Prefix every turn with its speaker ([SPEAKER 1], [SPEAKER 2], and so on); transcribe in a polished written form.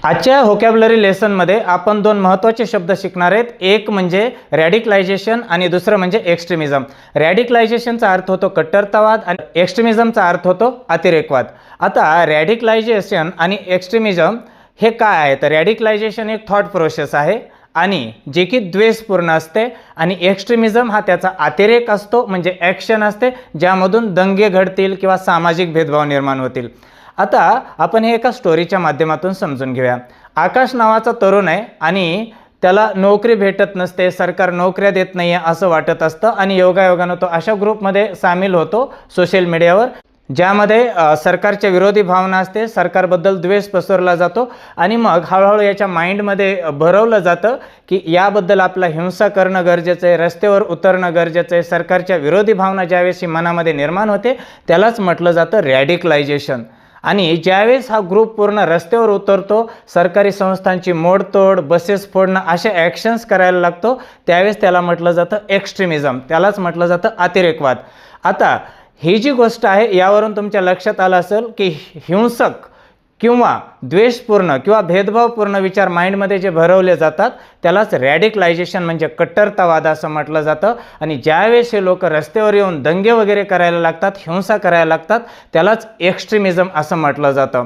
[SPEAKER 1] आजच्या व्होकॅब्युलरी लेसनमध्ये आपण दोन महत्त्वाचे शब्द शिकणार आहेत. एक म्हणजे रॅडिकलायझेशन आणि दुसरं म्हणजे एक्स्ट्रीमिझम. रॅडिकलायझेशनचा अर्थ होतो कट्टरतावाद आणि एक्स्ट्रीमिझमचा अर्थ होतो अतिरेकवाद. आता रॅडिकलायझेशन आणि एक्स्ट्रीमिझम हे काय आहे? तर रॅडिकलायझेशन एक थॉट प्रोसेस आहे आणि जे की द्वेषपूर्ण असते आणि एक्स्ट्रीमिझम हा त्याचा अतिरेक असतो, म्हणजे ॲक्शन असते ज्यामधून दंगे घडतील किंवा सामाजिक भेदभाव निर्माण होतील. आता आपण हे एका स्टोरीच्या माध्यमातून समजून घेऊया. आकाश नावाचा तरुण आहे आणि त्याला नोकरी भेटत नसते, सरकार नोकऱ्या देत नाही आहे असं वाटत असतं आणि योगायोगानं तो अशा ग्रुपमध्ये सामील होतो सोशल मीडियावर, ज्यामध्ये सरकारच्या विरोधी भावना असते, सरकारबद्दल द्वेष पसरला जातो आणि मग हळूहळू याच्या माइंडमध्ये भरवलं जातं की याबद्दल आपला हिंसा करणं गरजेचं आहे, रस्त्यावर उतरणं गरजेचं आहे. सरकारच्या विरोधी भावना ज्यावेळेस मनामध्ये निर्माण होते त्यालाच म्हटलं जातं रॅडिकलायझेशन. आणि ज्यावेळेस हा ग्रुप पूर्ण रस्त्यावर उतरतो, सरकारी संस्थांची मोडतोड, बसेस फोडणं अशा ॲक्शन्स करायला लागतो, त्यावेळेस त्याला म्हटलं जातं एक्स्ट्रीमिझम, त्यालाच म्हटलं जातं अतिरेकवाद. आता ही जी गोष्ट आहे यावरून तुमच्या लक्षात आलं असेल की हिंसक किंवा द्वेषपूर्ण किंवा भेदभावपूर्ण विचार माइंडमध्ये जे भरवले जातात त्यालाच रॅडिकलायझेशन म्हणजे कट्टरतावाद असं म्हटलं जातं. आणि ज्यावेळेस हे लोक रस्त्यावर येऊन दंगे वगैरे करायला लागतात, हिंसा करायला लागतात, त्यालाच एक्स्ट्रीमिझम असं म्हटलं जातं.